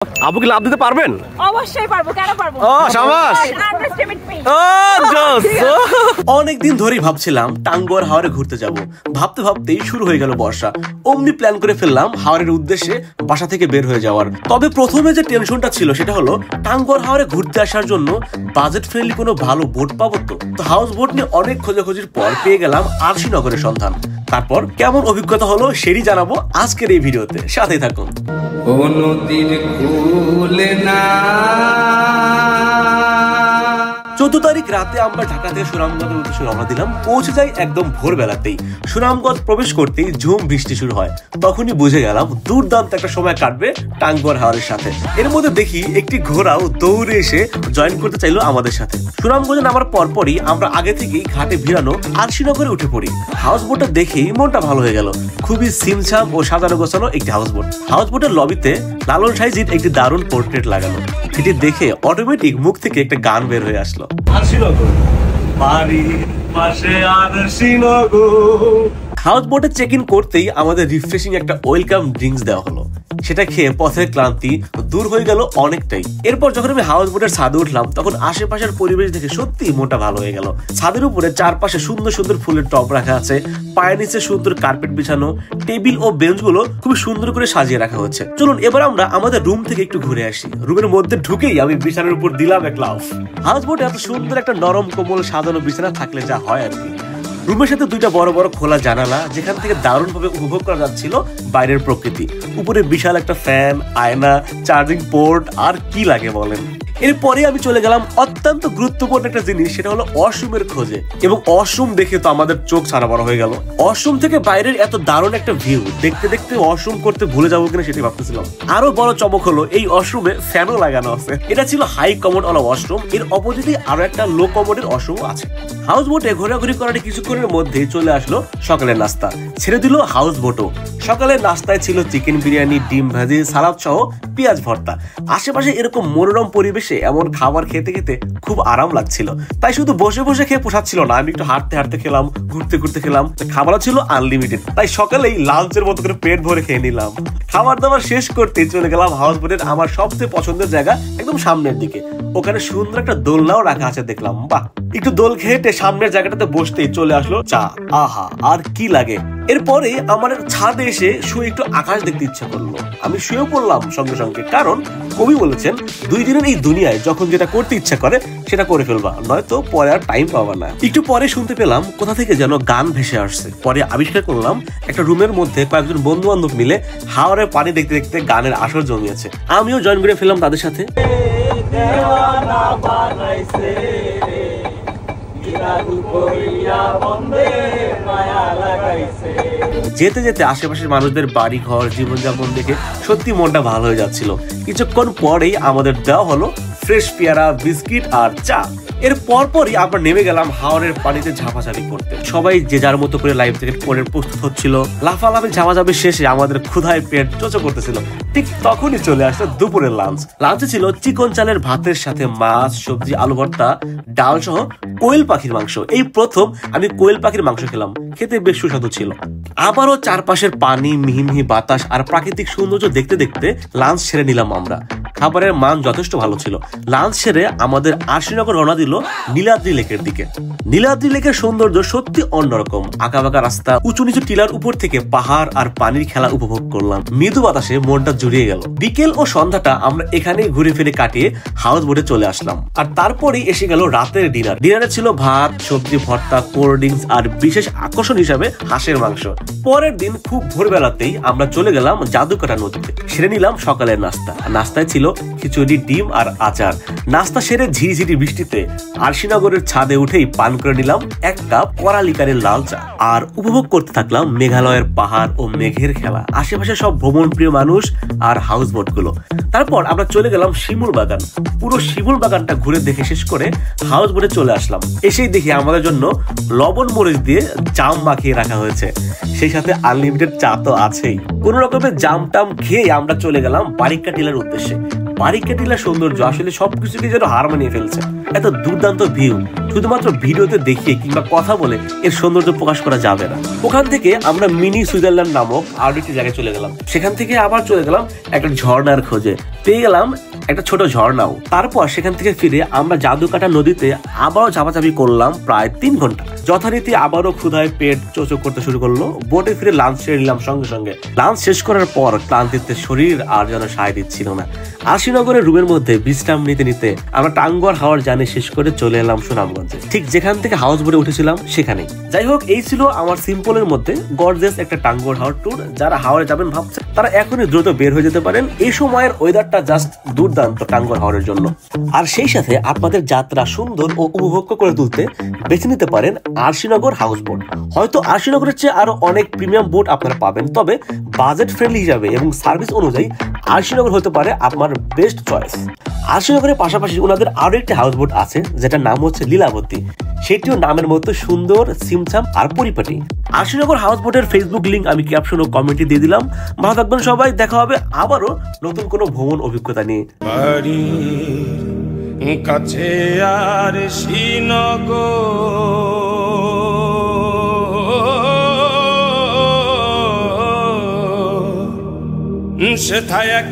আপু কি লাভ দিতে পারবেন? অবশ্যই পারবো, কেন পারবো? ও শাবাশ। অনেকদিন ধরেই ভাবছিলাম টাঙ্গুয়ার হাওরে ঘুরতে যাব। ভাবতে ভাবতেই শুরু হয়ে গেল বর্ষা। অমনি প্ল্যান করে ফেললাম হাওরের উদ্দেশ্যে বাসা থেকে বের হয়ে যাওয়ার। তবে প্রথমে যে টেনশনটা ছিল সেটা হলো টাঙ্গুয়ার হাওরে ঘুরতে আসার জন্য বাজেট ফ্রেন্ডলি কোনো ভালো বোট পাবো তো। হাউস বোট নিয়ে অনেক খোঁজাখুঁজির পর পেয়ে গেলাম আরশিনগরের সন্ধান। তারপর কেমন অভিজ্ঞতা হলো সেটি জানাবো আজকের এই ভিডিওতে, সাথেই থাকুন। নদীর খুলে না 14 তারিখ রাতে আমরা ঢাকা থেকে সুনামগঞ্জের উদ্দেশ্যে রওনা দিলাম। পৌঁছে যাই একদম ভোরবেলাতেই। সুনামগঞ্জ প্রবেশ করতেই ঝুম বৃষ্টি শুরু হয়। তখনই বুঝে গেলাম দুর্দান্ত একটা সময় কাটবে টাঙ্গুয়ার হাওরের সাথে। এর মধ্যে দেখি একটি ঘোড়াও দৌড়ে এসে জয়েন করতে চাইলো আমাদের সাথে। সুনামগঞ্জে নামার পরপরই আমরা আগে থেকেই ঘাটে ভিড়ানো আরশিনগরে উঠে পড়ি। হাউস বোটটা দেখেই মনটা ভালো হয়ে গেল। খুবই সিমছাম ও সাজানো গোছানো একটি হাউস বোট। হাউস বোটের লবিতে লালন সাইজির একটি দারুণ পোর্ট্রেট লাগানো। এটি দেখে অটোমেটিক মুখ থেকে একটা গান বের হয়ে আসলো। হাউস বোটে চেক ইন করতেই আমাদের রিফ্রেশিং একটা ওয়েলকাম ড্রিঙ্কস দেওয়া হলো। সেটা খেয়ে পথের ক্লান্তি দূর হয়ে গেল অনেকটাই। এরপর যখন আমি হাউস বোটের ছাদে উঠলাম তখন আশেপাশের পরিবেশ দেখে সত্যি মনটা ভালো হয়ে গেল। ছাদের উপরে চারপাশে সুন্দর সুন্দর ফুলের টব রাখা আছে, পায়ের নিচে সুন্দর কার্পেট বিছানো, টেবিল ও বেঞ্চগুলো খুব সুন্দর করে সাজিয়ে রাখা হচ্ছে। চলুন এবার আমরা আমাদের রুম থেকে একটু ঘুরে আসি। রুমের মধ্যে ঢুকেই আমি বিছানার উপর দিলাম এক লাফ। হাউস বোটে এত সুন্দর একটা নরম কোমল সাজানো বিছানা থাকলে যা হয় আর কি। রুমের সাথে দুইটা বড় বড় খোলা জানালা, যেখান থেকে দারুণ ভাবে উপভোগ করা যাচ্ছিল বাইরের প্রকৃতি। উপরে বিশাল একটা ফ্যান, আয়না, চার্জিং পোর্ট, আর কি লাগে বলেন। এরপরে আমি চলে গেলাম অত্যন্ত গুরুত্বপূর্ণ একটা জিনিস, সেটা হলো ওয়াশরুমের খোঁজে। এবং ওয়াশরুম দেখে তো আমাদের চোখ ছাড়া বড় হয়ে গেল। ওয়াশরুম থেকে বাইরের এত দারুণ একটা ভিউ দেখতে দেখতে ওয়াশরুম করতে ভুলে যাবো কিনা সেটি ভাবতেছিলাম। আরো বড় চমক হলো এই ওয়াশরুমে ফ্যানও লাগানো আছে। এটা ছিল হাই কমোড ওয়ালা ওয়াশরুম। এর অপোজিটে আরো একটা লো কমোডের ওয়াশরুম আছে। হাউস বোটে ঘোরাঘুরি করার কিছুক্ষণের মধ্যেই চলে আসলো সকালের নাস্তা। ছেড়ে দিল হাউস বোটও। সকালের নাস্তায় ছিল চিকেন বিরিয়ানি, ডিম ভাজি, সালাদ সহ পেঁয়াজ ভর্তা। আশেপাশে এরকম মনোরম পরিবেশে এমন খাবার খেতে খেতে খুব আরাম লাগছিল। তাই শুধু বসে বসে খেয়ে পোষাচ্ছিল না, আমি একটু হাঁটতে হাঁটতে খেলাম, ঘুরতে ঘুরতে খেলাম। খাবারও ছিল আনলিমিটেড। তাই সকালেই লাঞ্চের মতো করে পেট ভরে খেয়ে নিলাম। খাবার দাবার শেষ করতে চলে গেলাম হাউস বোটের আমার সবচেয়ে পছন্দের জায়গা, একদম সামনের দিকে। ওখানে সুন্দর একটা দোলনাও রাখা আছে দেখলাম। বাহ, একটু দোল খেয়ে সামনের জায়গাটাতে বসতেই চলে আসলো চা। আহা, আর কি লাগে। এরপরে আমার ছাদে এসে শুয়ে একটু আকাশ দেখতে ইচ্ছা করলো। আমি শুয়ে পড়লাম সঙ্গে সঙ্গে, কারণ কবি বলেছেন 2 দিনের এই দুনিয়ায় যখন যেটা করতে ইচ্ছা করে সেটা করে ফেলবা, নয়তো পরে আর টাইম পাবা না। একটু পরে শুনতে পেলাম কোথা থেকে যেন গান ভেসে আসছে। পরে আবিষ্কার করলাম একটা রুমের মধ্যে কয়েকজন বন্ধু বান্ধব মিলে হাওরের পানি দেখতে দেখতে গানের আসর জমিয়েছে। আমিও জয়েন করে ফেললাম তাদের সাথে। যেতে যেতে আশেপাশের মানুষদের বাড়ি ঘর জীবনযাপন দেখে সত্যি মনটা ভালো হয়ে যাচ্ছিল। কিছুক্ষণ পরেই আমাদের দেওয়া হলো ফ্রেশ পেয়ারা, বিস্কিট আর চা। এর পরপরই আমরা নেমে গেলাম হাওরের পানিতে ঝাপাঝাপি করতে। সবাই যে যার মতো করে লাইফ জ্যাকেট পরে প্রস্তুত হচ্ছিল। লাফালাফি ঝাপাঝাপি শেষে আমাদের ক্ষুধায় পেট চোচো করতেছিল। ঠিক তখনই চলে আসলো দুপুরের লাঞ্চ। লাঞ্চে ছিল চিকন চালের ভাতের সাথে মাছ, সবজি, আলু ভর্তা, ডাল সহ কোয়েল পাখির মাংস। এই প্রথম আমি কোয়েল পাখির মাংস খেলাম, খেতে বেশ সুস্বাদু ছিল। আবারও চারপাশের পানি, মিহি মিহি বাতাস আর প্রাকৃতিক সৌন্দর্য দেখতে দেখতে লাঞ্চ সেরে নিলাম আমরা। খাবারের মান যথেষ্ট ভালো ছিল। লাঞ্চ সেরে আমাদের আরশিনগর রওনা দিল নীলাদ্রি লেকের দিকে। নীলাদ্রি লেকের সৌন্দর্য সত্যি অন্যরকম। আঁকাবাঁকা রাস্তা, উঁচু নিচু টিলার উপর থেকে পাহাড় আর পানির খেলা উপভোগ করলাম। মৃদু বাতাসে মনটা জুড়িয়ে গেল। বিকেল ও সন্ধ্যাটা আমরা এখানেই ঘুরে ফিরে কাটিয়ে হাউস বোটে চলে আসলাম। আর তারপরেই এসে গেল রাতের ডিনার। ডিনারে ছিল ভাত, সবজি, ভর্তা, কোল্ড ড্রিঙ্কস আর বিশেষ আকর্ষণ হিসাবে হাঁসের মাংস। পরের দিন খুব ভোরবেলাতেই আমরা চলে গেলাম জাদুকাটা নদীতে। সেরে নিলাম সকালের নাস্তা। নাস্তায় ছিল খিচুড়ি, ডিম আর আচার। নাস্তা সেরে ঝিরিঝিরি বৃষ্টিতে আরশিনগরের ছাদে উঠেই পান করে নিলাম 1 কাপ কড়া লিকারের লাল চা। আর উপভোগ করতে থাকলাম মেঘালয়ের পাহাড় ও মেঘের খেলা, আশেপাশে সব ভ্রমণ প্রিয় মানুষ আর হাউস বোট গুলো। তারপর আমরা চলে গেলাম শিমুল বাগান। পুরো শিমুল বাগানটা ঘুরে দেখে শেষ করে হাউস বোটে চলে আসলাম। এসেই দেখি আমাদের জন্য লবণ মরিচ দিয়ে জাম মাখিয়ে রাখা হয়েছে। সেই সাথে আনলিমিটেড চা তো আছেই। কোন রকমের জাম টাম খেয়ে আমরা চলে গেলাম বারিক্কা টিলার উদ্দেশ্যে। বারিক্কা টিলার সৌন্দর্য আসলে সবকিছুকে যেন হার মানিয়ে ফেলছে। এত দুর্দান্ত ভিউ, শুধুমাত্র ভিডিওতে দেখিয়ে কিংবা কথা বলে এর সৌন্দর্য প্রকাশ করা যাবে না। ওখান থেকে আমরা মিনি সুইজারল্যান্ড নামক আরো একটি জায়গায় চলে গেলাম। সেখান থেকে আবার চলে গেলাম একটা ঝর্ণার খোঁজে, পেয়ে গেলাম একটা ছোট ঝর্ণাও। তারপর সেখান থেকে ফিরে আমরা জাদুকাটা নদীতে আবারও চাপাচাপি করলাম প্রায় 3 ঘন্টা। যথারীতি আবারও ক্ষুধায় পেট চোচো করতে শুরু করলো। বোটে ফিরে লাঞ্চ সেরে নিলাম সঙ্গে সঙ্গে। লাঞ্চ শেষ করার পর ক্লান্তিতে শরীর আর যেন সায় দিচ্ছিল না। আশিনগরের রুমের মধ্যে বিশ্রাম নিতে নিতে আমরা টাঙ্গুয়ার হাওয়ার জার্নি শেষ করে চলে এলাম সুনামগঞ্জে, ঠিক যেখান থেকে হাউস বোটে উঠেছিলাম সেখানেই। যাই হোক, এই ছিল আমার সিম্পলের মধ্যে গর্জিয়াস একটা টাঙ্গুয়ার হাওয়ার ট্যুর। যারা হাওড়ে যাবেন ভাবছেন তারা এখনই দ্রুত বের হয়ে যেতে পারেন। এই সময়ের ওয়েদারটা জাস্ট দুর্দান্ত টাঙ্গুয়ার হাওরের জন্য। আর সেই সাথে আপনাদের যাত্রা সুন্দর ও উপভোগ্য করে তুলতে বেছে নিতে পারেন আরশিনগর হাউস বোট। হয়তো আরশিনগরের চেয়ে আরো অনেক প্রিমিয়াম বোট আপনারা পাবেন, তবে বাজেট ফ্রেন্ডলি হিসাবে এবং সার্ভিস অনুযায়ী আরশিনগর হতে পারে আপনার বেস্ট চয়েস। আরশিনগরের পাশাপাশি ওনাদের আরো একটি হাউস বোট আছে যেটার নাম হচ্ছে লীলাবতী। সেটিও নামের মতো সুন্দর, সিমছাম আর পরিপাটি। আরশিনগর হাউস বোটের ফেসবুক লিংক আমি ক্যাপশন ও কমেন্টে দিয়ে দিলাম। ভালো থাকবেন সবাই, দেখা হবে আবারও নতুন কোনো ভ্রমণ অভিজ্ঞতা নিয়ে। কাছে আর শ্রীনগর সেথায় এক